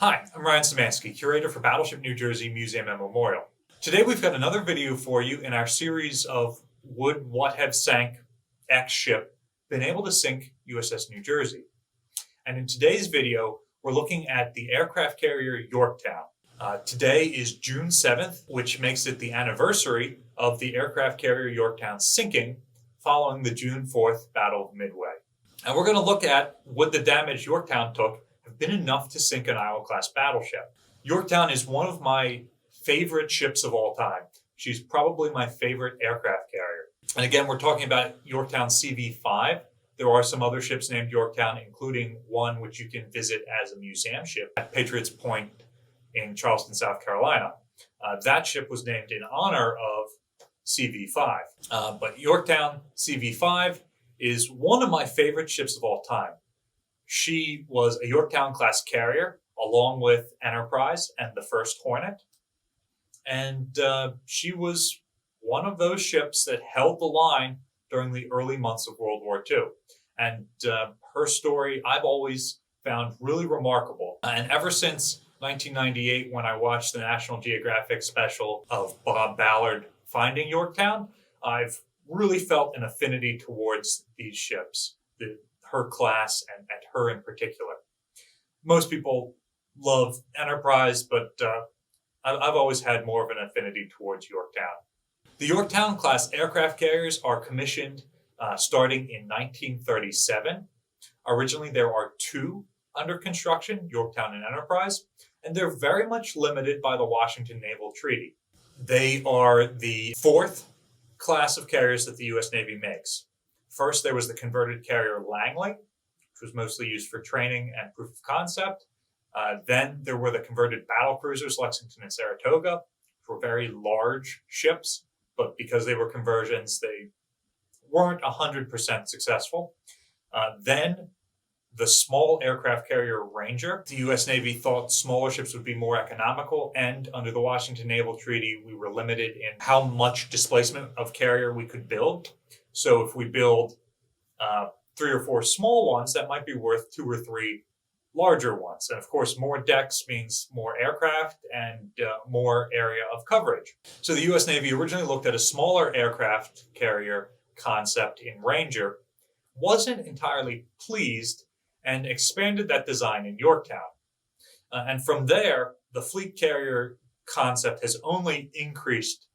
Hi, I'm Ryan Szymanski, curator for Battleship New Jersey Museum and Memorial. Today we've got another video for you in our series of Would What Have Sank X Ship Been Able to Sink USS New Jersey? And in today's video, we're looking at the aircraft carrier Yorktown. Today is June 7th, which makes it the anniversary of the aircraft carrier Yorktown sinking following the June 4th Battle of Midway. And we're going to look at would the damage Yorktown took have been enough to sink an Iowa-class battleship. Yorktown is one of my favorite ships of all time. She's probably my favorite aircraft carrier. And again, we're talking about Yorktown CV-5. There are some other ships named Yorktown, including one which you can visit as a museum ship at Patriots Point in Charleston, South Carolina. That ship was named in honor of CV-5. But Yorktown CV-5 is one of my favorite ships of all time. She was a Yorktown class carrier along with Enterprise and the first Hornet. And she was one of those ships that held the line during the early months of World War II. And her story I've always found really remarkable. And ever since 1998, when I watched the National Geographic special of Bob Ballard finding Yorktown, I've really felt an affinity towards these ships, her class and her in particular. Most people love Enterprise, but I've always had more of an affinity towards Yorktown. The Yorktown class aircraft carriers are commissioned starting in 1937. Originally, there are two under construction, Yorktown and Enterprise, and they're very much limited by the Washington Naval Treaty. They are the fourth class of carriers that the U.S. Navy makes. First, there was the converted carrier Langley, which was mostly used for training and proof of concept. Then there were the converted battle cruisers Lexington and Saratoga, which were very large ships, but because they were conversions, they weren't 100% successful. Then the small aircraft carrier Ranger. The U.S. Navy thought smaller ships would be more economical, and under the Washington Naval Treaty, we were limited in how much displacement of carrier we could build. So if we build 3 or 4 small ones, that might be worth 2 or 3 larger ones. And of course, more decks means more aircraft and more area of coverage. So the U.S. Navy originally looked at a smaller aircraft carrier concept in Ranger, wasn't entirely pleased, and expanded that design in Yorktown. And from there, the fleet carrier concept has only increased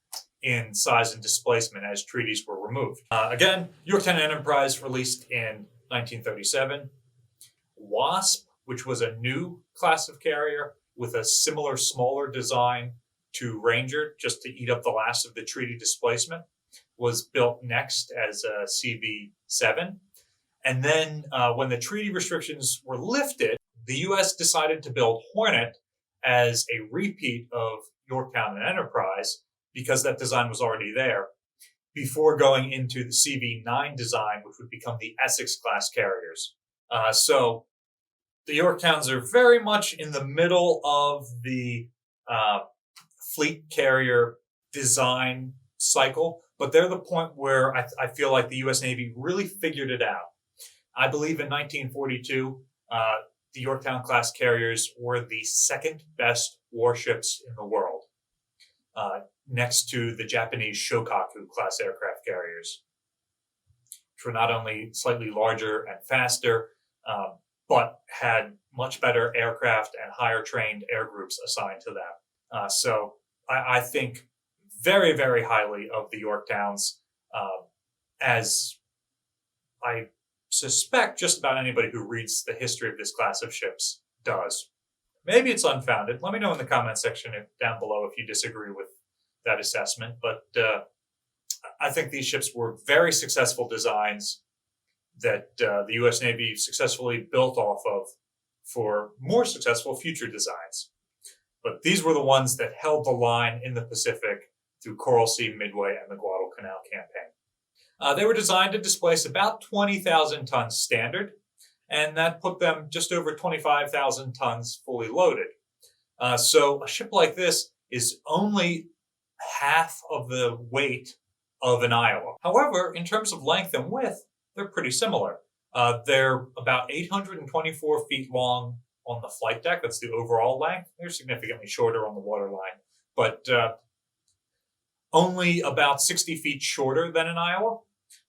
in size and displacement as treaties were removed. Again, Yorktown Enterprise released in 1937. Wasp, which was a new class of carrier with a similar, smaller design to Ranger, just to eat up the last of the treaty displacement, was built next as a CV-7. And then when the treaty restrictions were lifted, the U.S. decided to build Hornet as a repeat of Yorktown and Enterprise because that design was already there, before going into the CV-9 design, which would become the Essex-class carriers. So the Yorktowns are very much in the middle of the fleet carrier design cycle, but they're the point where I feel like the U.S. Navy really figured it out. I believe in 1942, the Yorktown class carriers were the second best warships in the world, next to the Japanese Shokaku class aircraft carriers, which were not only slightly larger and faster, but had much better aircraft and higher trained air groups assigned to them. So I think very, very highly of the Yorktowns, as I suspect just about anybody who reads the history of this class of ships does. Maybe it's unfounded. Let me know in the comment section down below if you disagree with that assessment. But I think these ships were very successful designs that the U.S. Navy successfully built off of for more successful future designs. But these were the ones that held the line in the Pacific through Coral Sea, Midway, and the Guadalcanal campaign. They were designed to displace about 20,000 tons standard, and that put them just over 25,000 tons fully loaded. So a ship like this is only half of the weight of an Iowa. However, in terms of length and width, they're pretty similar. They're about 824 feet long on the flight deck. That's the overall length. They're significantly shorter on the waterline, but only about 60 feet shorter than an Iowa.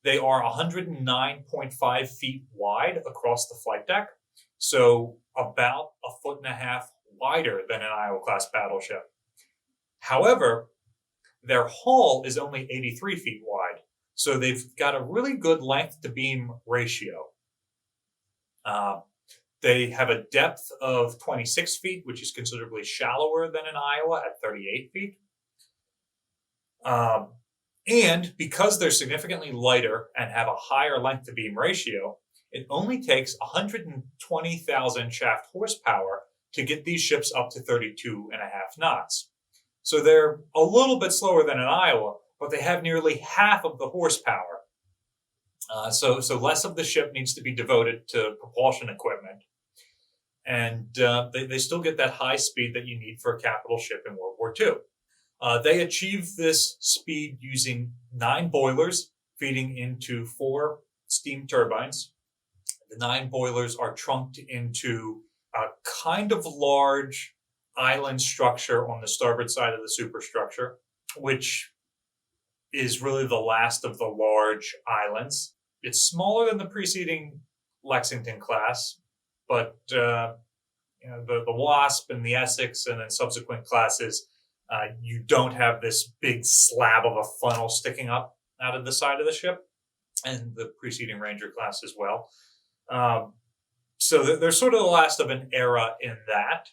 They are 109.5 feet wide across the flight deck, so about a foot and a half wider than an Iowa-class battleship. However, their hull is only 83 feet wide, so they've got a really good length-to-beam ratio. They have a depth of 26 feet, which is considerably shallower than an Iowa at 38 feet. And because they're significantly lighter and have a higher length-to-beam ratio, it only takes 120,000 shaft horsepower to get these ships up to 32 and a half knots. So they're a little bit slower than an Iowa, but they have nearly half of the horsepower. So less of the ship needs to be devoted to propulsion equipment. And they still get that high speed that you need for a capital ship in World War II. They achieve this speed using 9 boilers feeding into 4 steam turbines. The 9 boilers are trunked into a kind of large island structure on the starboard side of the superstructure, which is really the last of the large islands. It's smaller than the preceding Lexington class, but the Wasp and the Essex and then subsequent classes, you don't have this big slab of a funnel sticking up out of the side of the ship, and the preceding Ranger class as well. So they're sort of the last of an era in that.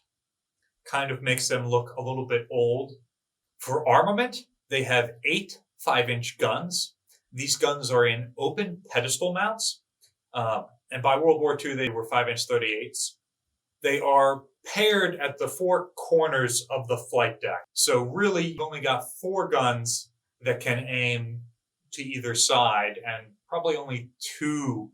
Kind of makes them look a little bit old. For armament, they have 8 5-inch guns. These guns are in open pedestal mounts. And by World War II, they were 5-inch 38s. They are paired at the 4 corners of the flight deck. So really, you've only got 4 guns that can aim to either side, and probably only 2,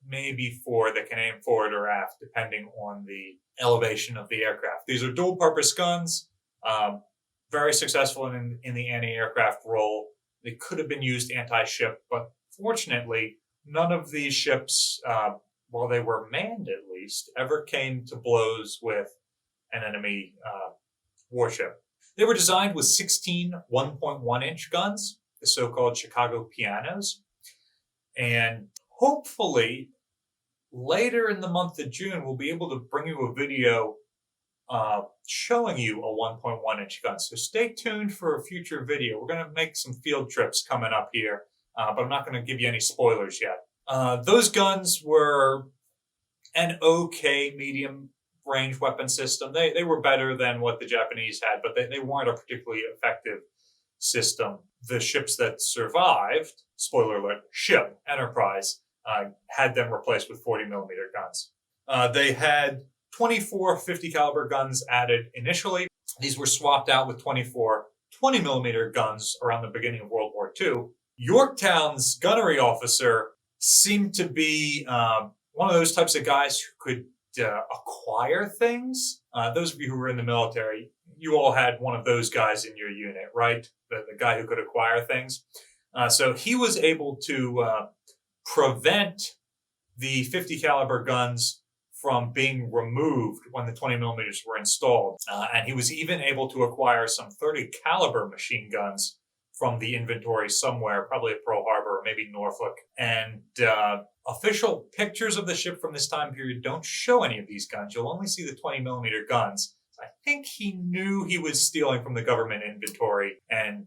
maybe 4 that can aim forward or aft, depending on the elevation of the aircraft. These are dual-purpose guns, very successful in the anti-aircraft role. They could have been used anti-ship, but fortunately, none of these ships, while they were manned at least, ever came to blows with an enemy warship. They were designed with 16 1.1-inch guns, the so-called Chicago pianos. And hopefully, later in the month of June, we'll be able to bring you a video showing you a 1.1-inch gun. So stay tuned for a future video. We're going to make some field trips coming up here, but I'm not going to give you any spoilers yet. Those guns were an okay medium range weapon system. They were better than what the Japanese had, but they weren't a particularly effective system. The ships that survived, spoiler alert, ship, Enterprise, had them replaced with 40 millimeter guns. They had 24 50 caliber guns added initially. These were swapped out with 24 20 millimeter guns around the beginning of World War II. Yorktown's gunnery officer seemed to be one of those types of guys who could acquire things. Those of you who were in the military, you all had one of those guys in your unit, right? The guy who could acquire things. So he was able to prevent the 50 caliber guns from being removed when the 20 millimeters were installed. And he was even able to acquire some 30 caliber machine guns from the inventory somewhere, probably at Pearl Harbor or maybe Norfolk. And official pictures of the ship from this time period don't show any of these guns. You'll only see the 20 millimeter guns. I think he knew he was stealing from the government inventory and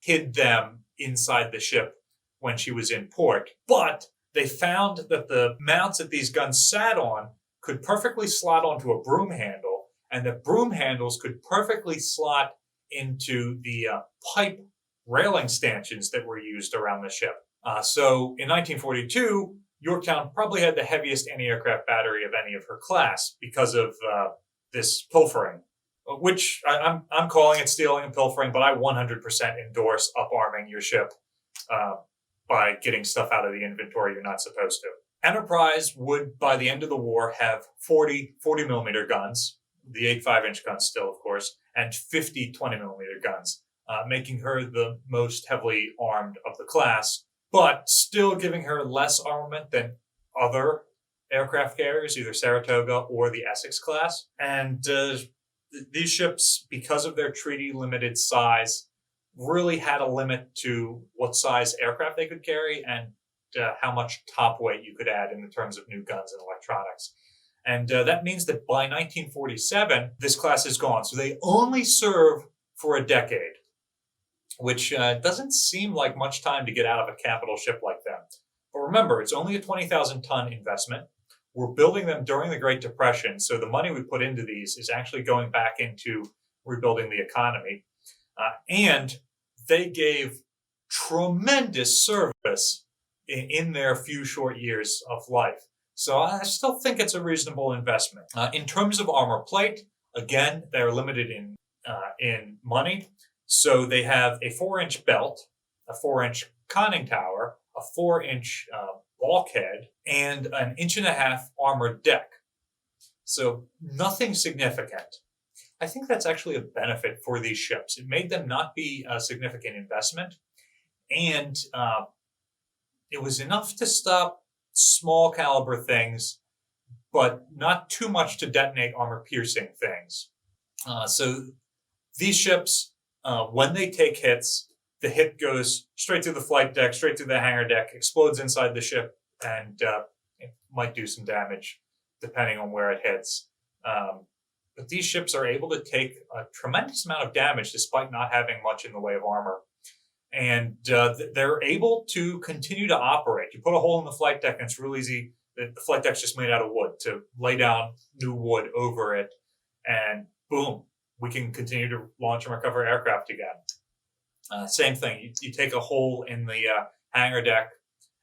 hid them inside the ship when she was in port. But they found that the mounts that these guns sat on could perfectly slot onto a broom handle, and the broom handles could perfectly slot into the pipe railing stanchions that were used around the ship. So in 1942, Yorktown probably had the heaviest anti-aircraft battery of any of her class because of this pilfering, which I'm calling it stealing and pilfering, but I 100% endorse up-arming your ship by getting stuff out of the inventory you're not supposed to. Enterprise would, by the end of the war, have 40 millimeter guns, the 8 5-inch guns still, of course, and 50 20 millimeter guns, making her the most heavily armed of the class, but still giving her less armament than other aircraft carriers, either Saratoga or the Essex class. And these ships, because of their treaty-limited size, really had a limit to what size aircraft they could carry and how much top weight you could add in terms of new guns and electronics. And that means that by 1947, this class is gone. So they only serve for a decade, which doesn't seem like much time to get out of a capital ship like them. But remember, it's only a 20,000-ton investment. We're building them during the Great Depression, so the money we put into these is actually going back into rebuilding the economy. And they gave tremendous service in their few short years of life. So I still think it's a reasonable investment. In terms of armor plate, again, they're limited in money. So they have a 4-inch belt, a 4-inch conning tower, a 4-inch bulkhead, and an 1.5-inch armored deck. So nothing significant. I think that's actually a benefit for these ships. It made them not be a significant investment, and it was enough to stop small caliber things, but not too much to detonate armor-piercing things. So these ships, when they take hits, the hit goes straight through the flight deck, straight through the hangar deck, explodes inside the ship, and it might do some damage depending on where it hits. But these ships are able to take a tremendous amount of damage despite not having much in the way of armor. And they're able to continue to operate. You put a hole in the flight deck and it's real easy. The flight deck's just made out of wood, to lay down new wood over it, and boom, we can continue to launch and recover aircraft again. Same thing. You take a hole in the hangar deck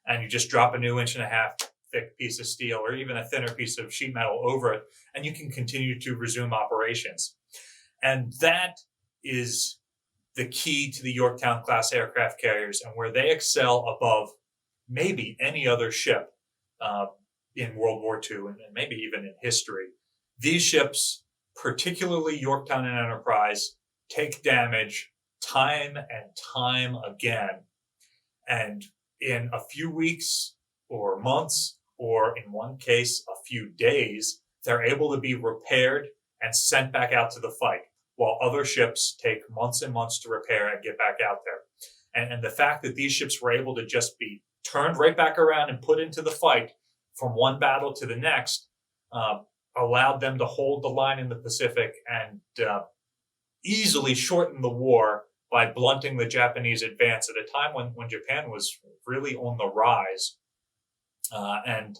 and you just drop a new 1.5-inch thick piece of steel or even a thinner piece of sheet metal over it, and you can continue to resume operations. And that is the key to the Yorktown class aircraft carriers, and where they excel above maybe any other ship in World War II and maybe even in history. These ships, particularly Yorktown and Enterprise, take damage time and time again. And in a few weeks or months, or in one case, a few days, they're able to be repaired and sent back out to the fight, while other ships take months and months to repair and get back out there. And the fact that these ships were able to just be turned right back around and put into the fight from one battle to the next allowed them to hold the line in the Pacific and easily shorten the war by blunting the Japanese advance at a time when Japan was really on the rise, and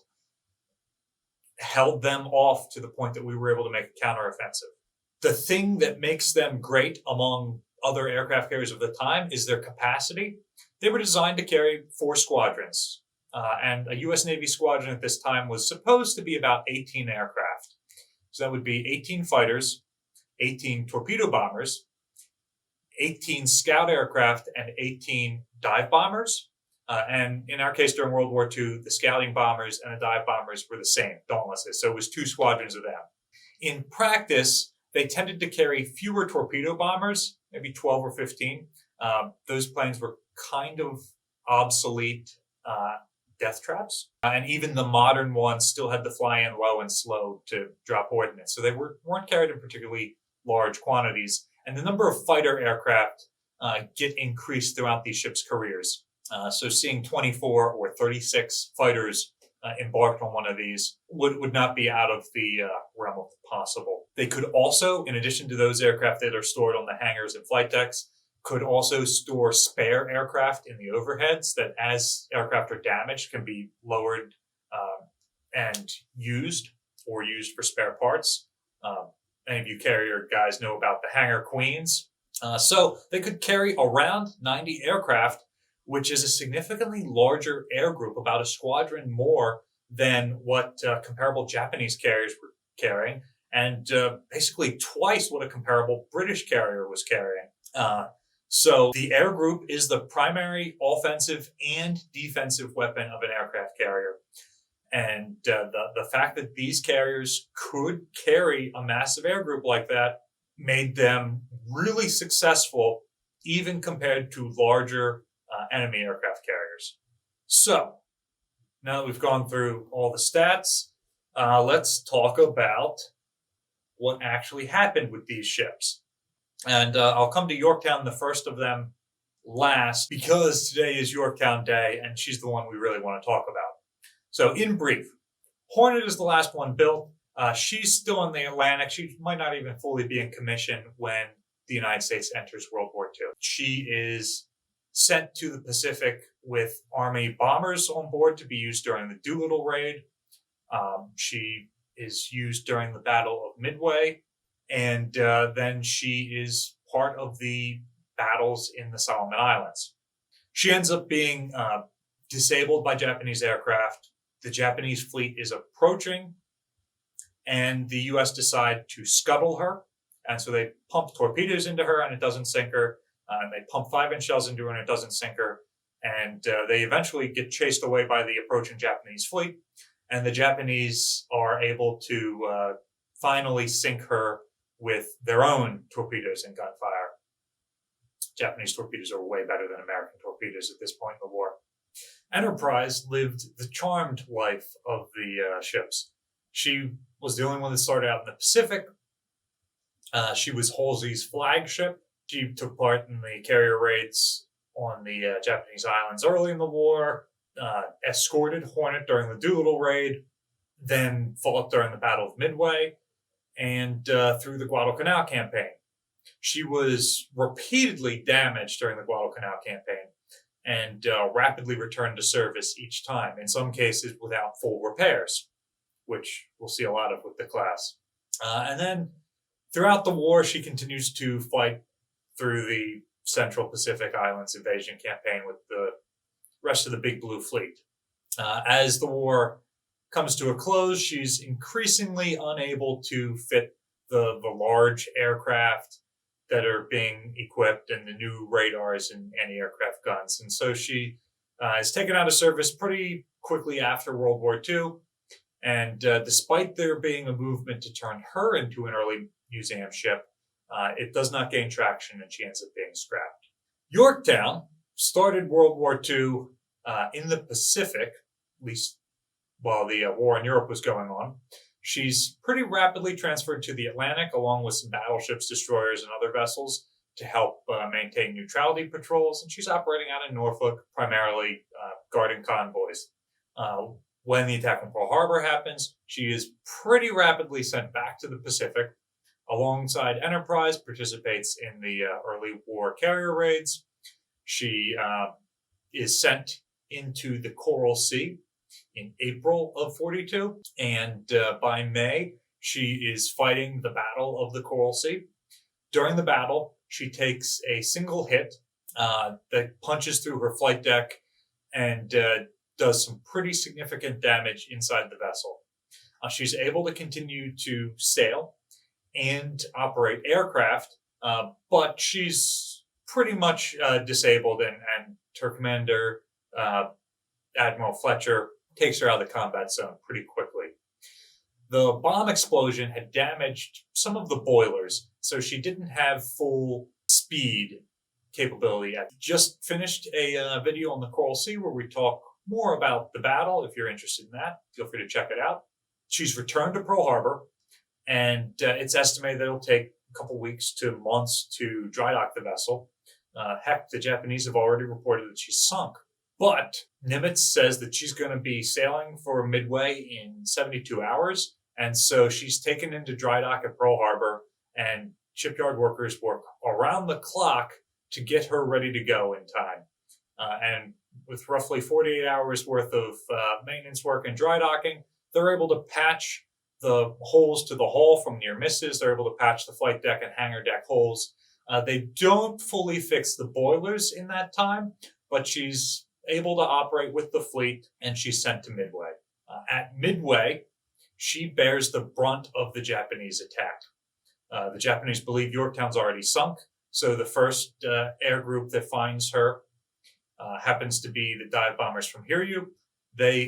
held them off to the point that we were able to make a counteroffensive. The thing that makes them great among other aircraft carriers of the time is their capacity. They were designed to carry 4 squadrons, and a U.S. Navy squadron at this time was supposed to be about 18 aircraft. So that would be 18 fighters, 18 torpedo bombers, 18 scout aircraft, and 18 dive bombers. And in our case, during World War II, the scouting bombers and the dive bombers were the same, dauntlesses. So it was 2 squadrons of them. In practice, they tended to carry fewer torpedo bombers, maybe 12 or 15. Those planes were kind of obsolete death traps. And even the modern ones still had to fly in low and slow to drop ordnance. So they weren't carried in particularly large quantities. And the number of fighter aircraft get increased throughout these ships' careers. So seeing 24 or 36 fighters embarked on one of these would not be out of the realm of the possible. They could also, in addition to those aircraft that are stored on the hangars and flight decks, could also store spare aircraft in the overheads that, as aircraft are damaged, can be lowered and used for spare parts. Any of you carrier guys know about the hangar queens. So they could carry around 90 aircraft, which is a significantly larger air group, about a squadron more than what comparable Japanese carriers were carrying, and basically twice what a comparable British carrier was carrying. So the air group is the primary offensive and defensive weapon of an aircraft carrier. And the fact that these carriers could carry a massive air group like that made them really successful, even compared to larger enemy aircraft carriers. So now that we've gone through all the stats, let's talk about what actually happened with these ships. And I'll come to Yorktown, the first of them, last, because today is Yorktown Day, and she's the one we really want to talk about. So, in brief, Hornet is the last one built. She's still in the Atlantic. She might not even fully be in commission when the United States enters World War II. She is sent to the Pacific with Army bombers on board to be used during the Doolittle raid. She is used during the Battle of Midway, and then she is part of the battles in the Solomon Islands. She ends up being disabled by Japanese aircraft. The Japanese fleet is approaching, and the U.S. decide to scuttle her. And so they pump torpedoes into her, and it doesn't sink her. And they pump 5-inch shells into her, and it doesn't sink her. And they eventually get chased away by the approaching Japanese fleet. And the Japanese are able to finally sink her with their own torpedoes and gunfire. Japanese torpedoes are way better than American torpedoes at this point in the war. Enterprise lived the charmed life of the ships. She was the only one that started out in the Pacific. She was Halsey's flagship. She took part in the carrier raids on the Japanese islands early in the war, escorted Hornet during the Doolittle raid, then fought during the Battle of Midway, and through the Guadalcanal campaign. She was repeatedly damaged during the Guadalcanal campaign and rapidly returned to service each time, in some cases without full repairs, which we'll see a lot of with the class. And then throughout the war, she continues to fight through the Central Pacific Islands invasion campaign with the rest of the Big Blue Fleet. As the war comes to a close, she's increasingly unable to fit the large aircraft that are being equipped and the new radars and anti-aircraft guns. And so she is taken out of service pretty quickly after World War II. And despite there being a movement to turn her into an early museum ship, it does not gain traction, and she ends up being scrapped. Yorktown started World War II in the Pacific, at least while the war in Europe was going on. She's pretty rapidly transferred to the Atlantic, along with some battleships, destroyers, and other vessels to help maintain neutrality patrols. And she's operating out in Norfolk, primarily guarding convoys. When the attack on Pearl Harbor happens, she is pretty rapidly sent back to the Pacific. Alongside Enterprise, participates in the early war carrier raids. She is sent into the Coral Sea in April of 42, and by May, she is fighting the Battle of the Coral Sea. During the battle, she takes a single hit that punches through her flight deck and does some pretty significant damage inside the vessel. She's able to continue to sail and operate aircraft, but she's pretty much disabled, and her commander, Admiral Fletcher, takes her out of the combat zone pretty quickly. The bomb explosion had damaged some of the boilers, so she didn't have full speed capability yet. Just finished a video on the Coral Sea where we talk more about the battle. If you're interested in that, feel free to check it out. She's returned to Pearl Harbor, and it's estimated that it'll take a couple weeks to months to dry dock the vessel. Heck, the Japanese have already reported that she's sunk. But Nimitz says that she's going to be sailing for Midway in 72 hours. And so she's taken into dry dock at Pearl Harbor, and shipyard workers work around the clock to get her ready to go in time. And with roughly 48 hours worth of maintenance work and dry docking, they're able to patch the holes to the hull from near misses. They're able to patch the flight deck and hangar deck holes. They don't fully fix the boilers in that time, but she's able to operate with the fleet, and she's sent to Midway. At Midway, she bears the brunt of the Japanese attack. The Japanese believe Yorktown's already sunk, so the first air group that finds her happens to be the dive bombers from Hiryu. They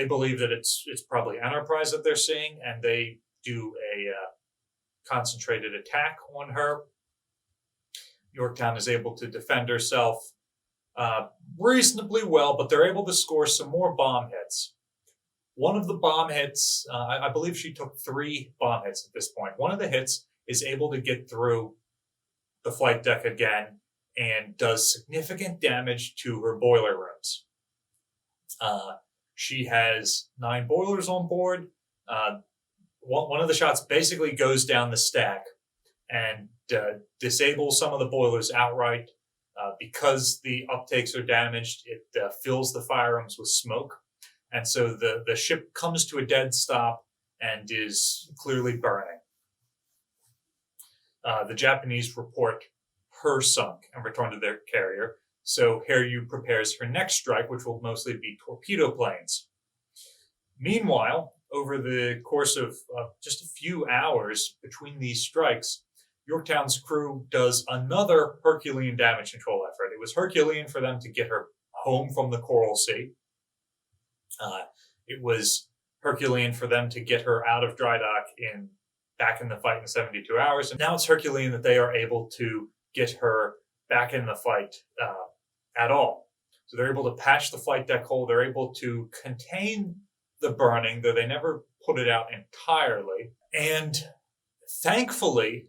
believe that it's probably Enterprise that they're seeing, and they do a concentrated attack on her. Yorktown is able to defend herself reasonably well, but they're able to score some more bomb hits. One of the bomb hits, I believe she took 3 bomb hits at this point. One of the hits is able to get through the flight deck again and does significant damage to her boiler rooms. She has 9 boilers on board. One of the shots basically goes down the stack and disables some of the boilers outright. Because the uptakes are damaged, it fills the fire rooms with smoke. And so the ship comes to a dead stop and is clearly burning. The Japanese report her sunk and return to their carrier. So Hiryu prepares her next strike, which will mostly be torpedo planes. Meanwhile, over the course of just a few hours between these strikes, Yorktown's crew does another Herculean damage control effort. It was Herculean for them to get her home from the Coral Sea. It was Herculean for them to get her out of dry dock back in the fight in 72 hours. And now it's Herculean that they are able to get her back in the fight at all. So they're able to patch the flight deck hole. They're able to contain the burning, though they never put it out entirely. And thankfully,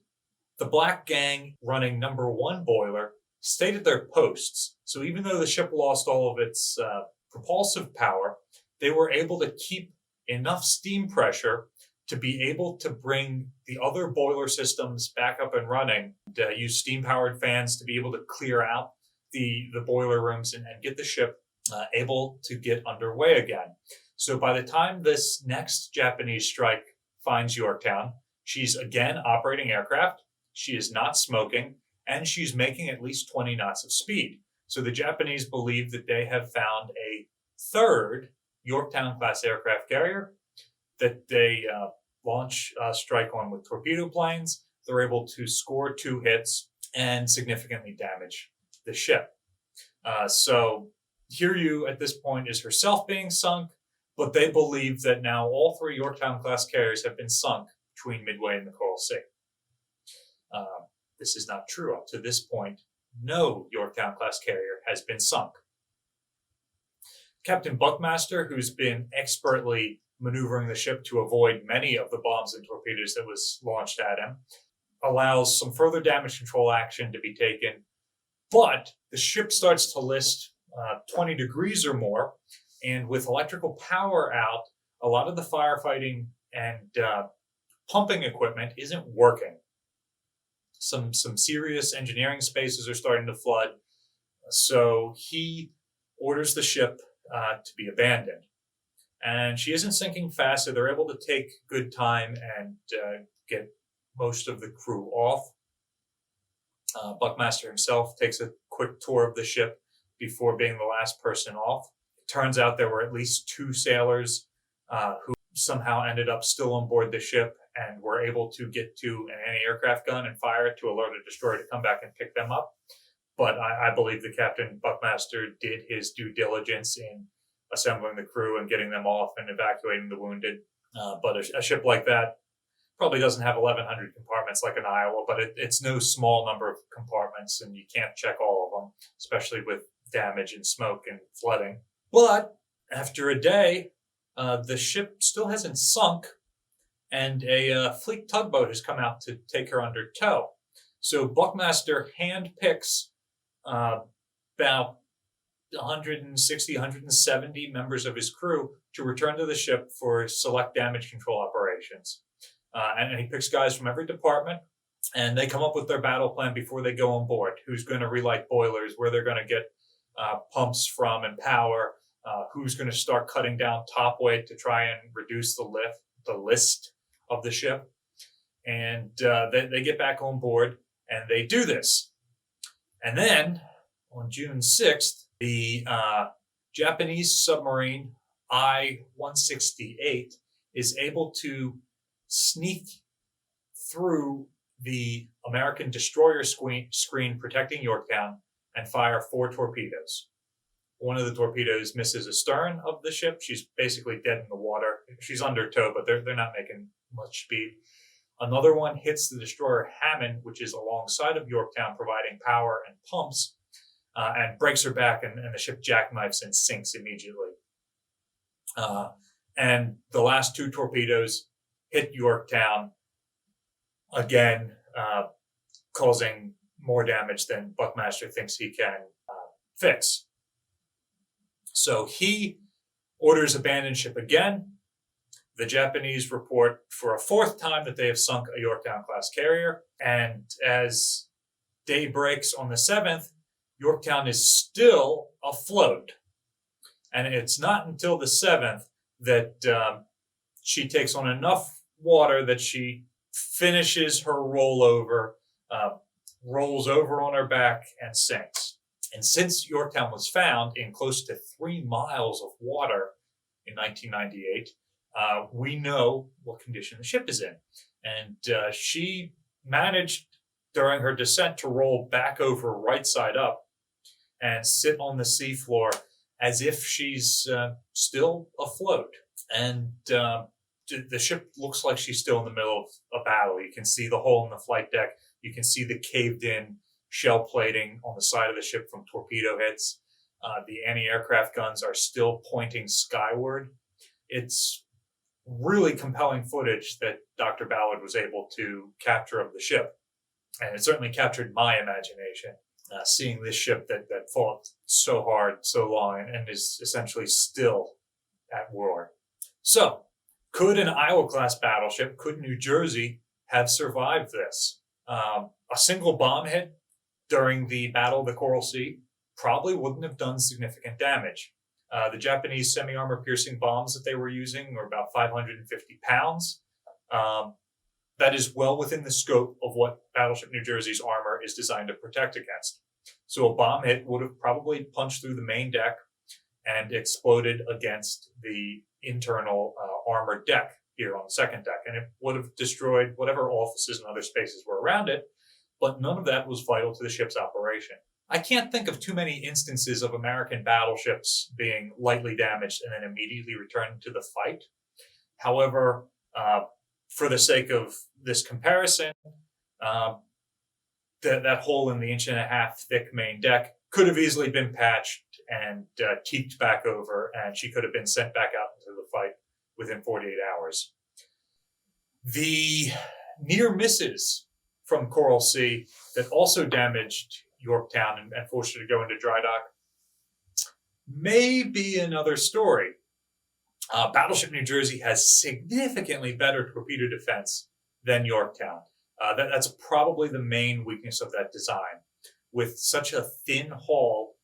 the Black Gang running number 1 boiler stayed at their posts. So even though the ship lost all of its propulsive power, they were able to keep enough steam pressure to be able to bring the other boiler systems back up and running, use steam-powered fans to be able to clear out the boiler rooms and get the ship able to get underway again. So by the time this next Japanese strike finds Yorktown, she's again operating aircraft, she is not smoking, and she's making at least 20 knots of speed. So the Japanese believe that they have found a third Yorktown class aircraft carrier that they launch a strike on with torpedo planes. They're able to score 2 hits and significantly damage the ship. So Hiryu at this point is herself being sunk, but they believe that now all 3 Yorktown class carriers have been sunk between Midway and the Coral Sea. This is not true. Up to this point, no Yorktown class carrier has been sunk. Captain Buckmaster, who's been expertly maneuvering the ship to avoid many of the bombs and torpedoes that was launched at him, allows some further damage control action to be taken, but the ship starts to list 20 degrees or more, and with electrical power out, a lot of the firefighting and pumping equipment isn't working. Some serious engineering spaces are starting to flood, so he orders the ship to be abandoned. And she isn't sinking fast, so they're able to take good time and get most of the crew off. Buckmaster himself takes a quick tour of the ship before being the last person off. It turns out there were at least 2 sailors who somehow ended up still on board the ship and were able to get to an anti-aircraft gun and fire it to alert a destroyer to come back and pick them up. But I believe the Captain Buckmaster did his due diligence in assembling the crew and getting them off and evacuating the wounded. But a ship like that probably doesn't have 1,100 compartments like an Iowa, but it's no small number of compartments, and you can't check all of them, especially with damage and smoke and flooding. But after a day, the ship still hasn't sunk, and a fleet tugboat has come out to take her under tow. So Buckmaster handpicks about 160, 170 members of his crew to return to the ship for select damage control operations. And he picks guys from every department, and they come up with their battle plan before they go on board. Who's going to relight boilers, where they're going to get pumps from and power, who's going to start cutting down top weight to try and reduce the list of the ship. And they get back on board, and they do this. And then, on June 6th, the Japanese submarine I-168 is able to sneak through the American destroyer screen protecting Yorktown and fire 4 torpedoes. One of the torpedoes misses astern of the ship. She's basically dead in the water. She's under tow, but they're not making much speed. Another one hits the destroyer Hammond, which is alongside of Yorktown, providing power and pumps, and breaks her back, and the ship jackknifes and sinks immediately. And the last two torpedoes hit Yorktown, again, causing more damage than Buckmaster thinks he can fix. So he orders abandon ship again. The Japanese report for a fourth time that they have sunk a Yorktown class carrier. And as day breaks on the 7th, Yorktown is still afloat. And it's not until the 7th that she takes on enough water that she finishes her rollover, rolls over on her back, and sinks. And since Yorktown was found in close to 3 miles of water in 1998, we know what condition the ship is in. And she managed during her descent to roll back over right side up and sit on the seafloor as if she's still afloat. And the ship looks like she's still in the middle of a battle. You can see the hole in the flight deck. You can see the caved in shell plating on the side of the ship from torpedo hits. The anti-aircraft guns are still pointing skyward. It's really compelling footage that Dr. Ballard was able to capture of the ship. And it certainly captured my imagination, seeing this ship that fought so hard, so long, and is essentially still at war. So, could an Iowa-class battleship, could New Jersey have survived this? A single bomb hit during the Battle of the Coral Sea probably wouldn't have done significant damage. The Japanese semi-armor piercing bombs that they were using were about 550 pounds. That is well within the scope of what Battleship New Jersey's armor is designed to protect against. So a bomb hit would have probably punched through the main deck and exploded against the internal armored deck here on the second deck. And it would have destroyed whatever offices and other spaces were around it, but none of that was vital to the ship's operation. I can't think of too many instances of American battleships being lightly damaged and then immediately returned to the fight. However, for the sake of this comparison, that hole in the 1.5-inch thick main deck could have easily been patched and teaked back over, and she could have been sent back out into the fight within 48 hours. The near misses from Coral Sea that also damaged Yorktown and forced her to go into dry dock may be another story. Battleship New Jersey has significantly better torpedo defense than Yorktown. That's probably the main weakness of that design. With such a thin hull,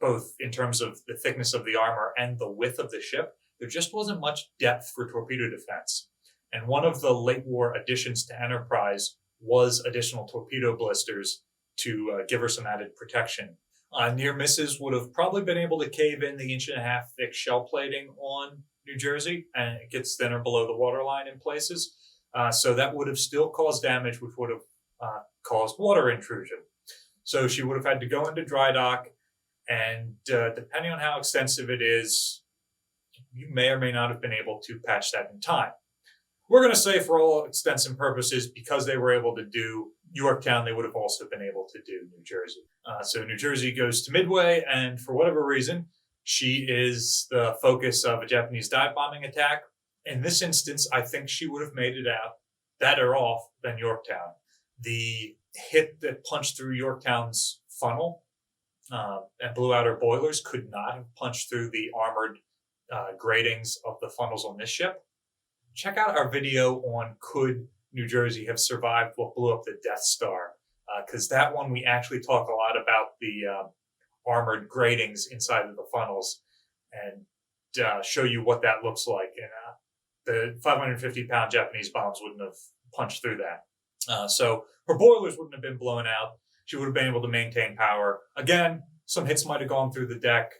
both in terms of the thickness of the armor and the width of the ship, there just wasn't much depth for torpedo defense. And one of the late war additions to Enterprise was additional torpedo blisters to give her some added protection. Near misses would have probably been able to cave in the 1.5-inch thick shell plating on New Jersey, and it gets thinner below the waterline in places. So that would have still caused damage, which would have caused water intrusion. So she would have had to go into dry dock, and depending on how extensive it is, you may or may not have been able to patch that in time. We're going to say, for all intents and purposes, because they were able to do Yorktown, they would have also been able to do New Jersey. So New Jersey goes to Midway, and for whatever reason, she is the focus of a Japanese dive bombing attack. In this instance, I think she would have made it out better off than Yorktown. The hit that punched through Yorktown's funnel and blew out her boilers could not have punched through the armored gratings of the funnels on this ship. Check out our video on could New Jersey have survived what blew up the Death Star, because that one we actually talk a lot about the armored gratings inside of the funnels and show you what that looks like. And the 550-pound Japanese bombs wouldn't have punched through that. So her boilers wouldn't have been blown out. She would have been able to maintain power. Again, some hits might have gone through the deck.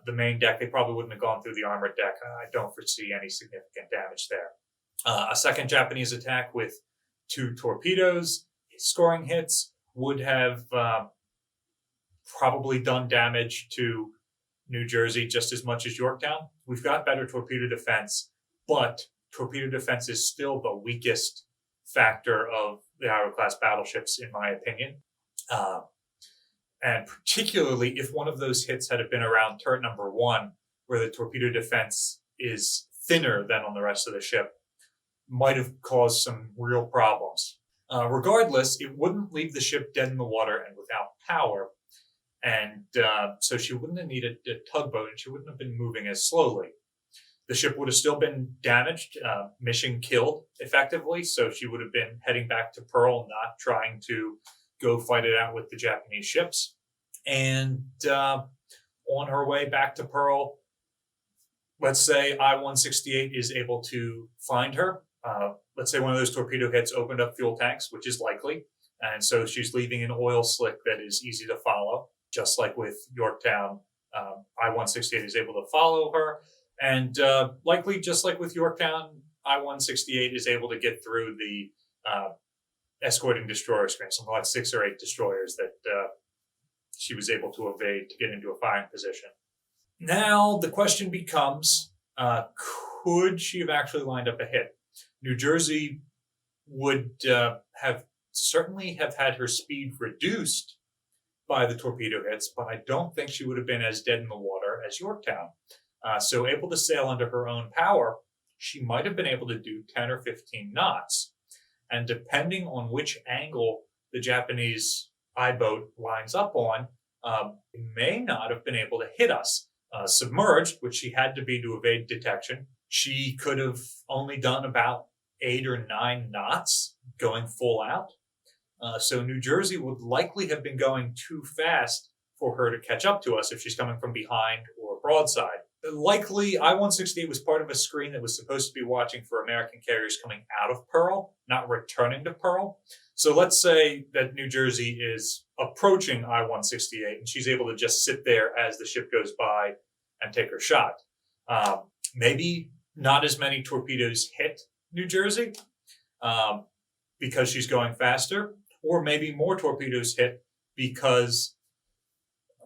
The main deck, they probably wouldn't have gone through the armored deck. I don't foresee any significant damage there. A second Japanese attack with 2 torpedoes, scoring hits, would have probably done damage to New Jersey just as much as Yorktown. We've got better torpedo defense, but torpedo defense is still the weakest factor of the Iowa-class battleships, in my opinion. And particularly if one of those hits had been around turret number 1, where the torpedo defense is thinner than on the rest of the ship might have caused some real problems. Regardless, it wouldn't leave the ship dead in the water and without power, and so she wouldn't have needed a tugboat, and she wouldn't have been moving as slowly. The ship would have still been damaged, mission killed effectively, so she would have been heading back to Pearl, not trying to go fight it out with the Japanese ships. And on her way back to Pearl, let's say I-168 is able to find her. Let's say one of those torpedo hits opened up fuel tanks, which is likely. And so she's leaving an oil slick that is easy to follow, just like with Yorktown. I-168 is able to follow her. And likely, just like with Yorktown, I-168 is able to get through the escorting destroyer screen, something like 6 or 8 destroyers that she was able to evade to get into a firing position. Now, the question becomes, could she have actually lined up a hit? New Jersey would have certainly have had her speed reduced by the torpedo hits, but I don't think she would have been as dead in the water as Yorktown. So able to sail under her own power, she might have been able to do 10 or 15 knots. And depending on which angle the Japanese I-boat lines up on, it may not have been able to hit us. Submerged, which she had to be to evade detection, she could have only done about 8 or 9 knots going full out. So New Jersey would likely have been going too fast for her to catch up to us if she's coming from behind or broadside. Likely, I-168 was part of a screen that was supposed to be watching for American carriers coming out of Pearl, not returning to Pearl. So let's say that New Jersey is approaching I-168 and she's able to just sit there as the ship goes by and take her shot. Maybe not as many torpedoes hit New Jersey because she's going faster, or maybe more torpedoes hit because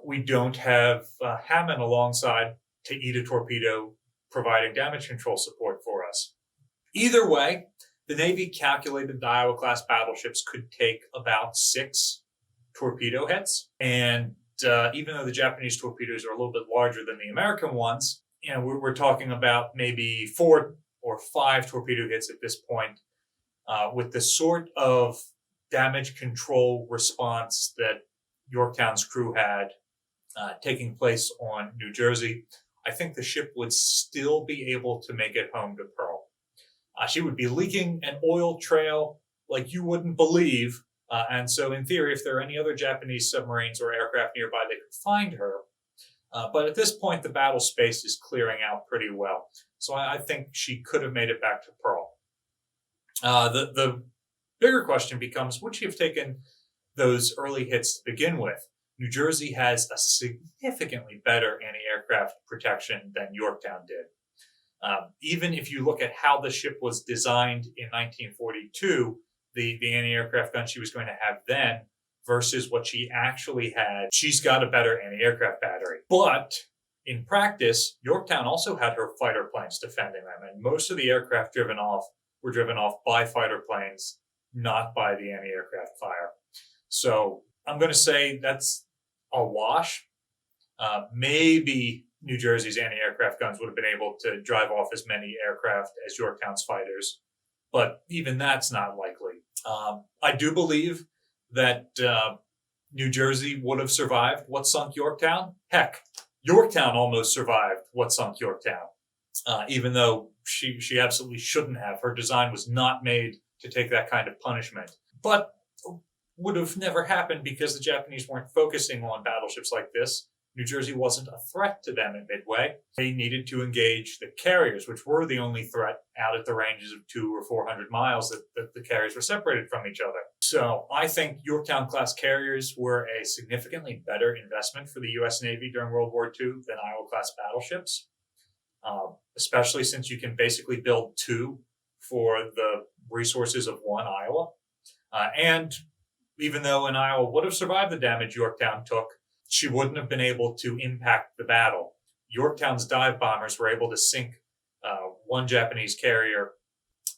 we don't have Hammond alongside to eat a torpedo, providing damage control support for us. Either way, the Navy calculated the Iowa class battleships could take about 6 torpedo hits. And even though the Japanese torpedoes are a little bit larger than the American ones, we're talking about maybe 4 or 5 torpedo hits at this point. With the sort of damage control response that Yorktown's crew had taking place on New Jersey, I think the ship would still be able to make it home to Pearl. She would be leaking an oil trail like you wouldn't believe. And so in theory, if there are any other Japanese submarines or aircraft nearby, they could find her. But at this point, the battle space is clearing out pretty well. So I think she could have made it back to Pearl. The bigger question becomes, would she have taken those early hits to begin with? New Jersey has a significantly better anti-aircraft protection than Yorktown did. Even if you look at how the ship was designed in 1942, the anti-aircraft gun she was going to have then versus what she actually had, she's got a better anti-aircraft battery. But in practice, Yorktown also had her fighter planes defending them, and most of the aircraft were driven off by fighter planes, not by the anti-aircraft fire. So I'm going to say that's a wash. Maybe New Jersey's anti-aircraft guns would have been able to drive off as many aircraft as Yorktown's fighters, but even that's not likely. I do believe that New Jersey would have survived what sunk Yorktown. Heck, Yorktown almost survived what sunk Yorktown, even though she absolutely shouldn't have. Her design was not made to take that kind of punishment. But would have never happened because the Japanese weren't focusing on battleships like this. New Jersey wasn't a threat to them at Midway. They needed to engage the carriers, which were the only threat out at the ranges of 200 or 400 miles that the carriers were separated from each other. So I think Yorktown class carriers were a significantly better investment for the U.S. Navy during World War II than Iowa class battleships, especially since you can basically build 2 for the resources of 1 Iowa. And even though an Iowa would have survived the damage Yorktown took, she wouldn't have been able to impact the battle. Yorktown's dive bombers were able to sink 1 Japanese carrier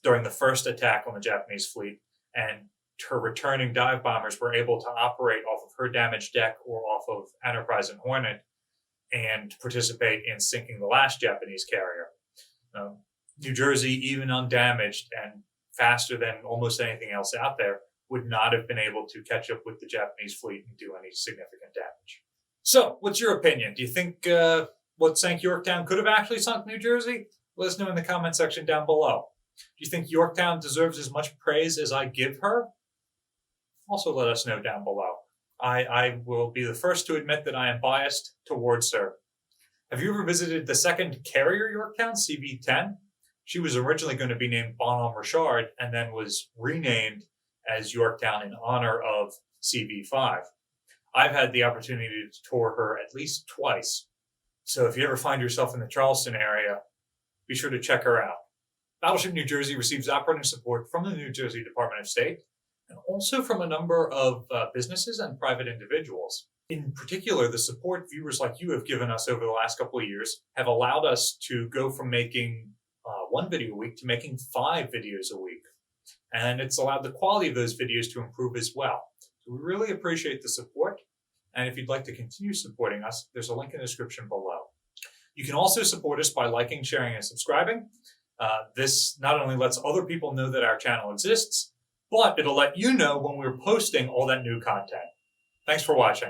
during the first attack on the Japanese fleet, and her returning dive bombers were able to operate off of her damaged deck or off of Enterprise and Hornet and participate in sinking the last Japanese carrier. New Jersey, even undamaged and faster than almost anything else out there, would not have been able to catch up with the Japanese fleet and do any significant damage. So, what's your opinion? Do you think what sank Yorktown could have actually sunk New Jersey? Let us know in the comment section down below. Do you think Yorktown deserves as much praise as I give her? Also let us know down below. I will be the first to admit that I am biased towards her. Have you ever visited the second carrier Yorktown, CV-10? She was originally going to be named Bonhomme Richard and then was renamed as Yorktown in honor of CV-5. I've had the opportunity to tour her at least twice. So if you ever find yourself in the Charleston area, be sure to check her out. Battleship New Jersey receives operating support from the New Jersey Department of State and also from a number of businesses and private individuals. In particular, the support viewers like you have given us over the last couple of years have allowed us to go from making one video a week to making 5 videos a week. And it's allowed the quality of those videos to improve as well. So we really appreciate the support. And if you'd like to continue supporting us, there's a link in the description below. You can also support us by liking, sharing, and subscribing. This not only lets other people know that our channel exists, but it'll let you know when we're posting all that new content. Thanks for watching.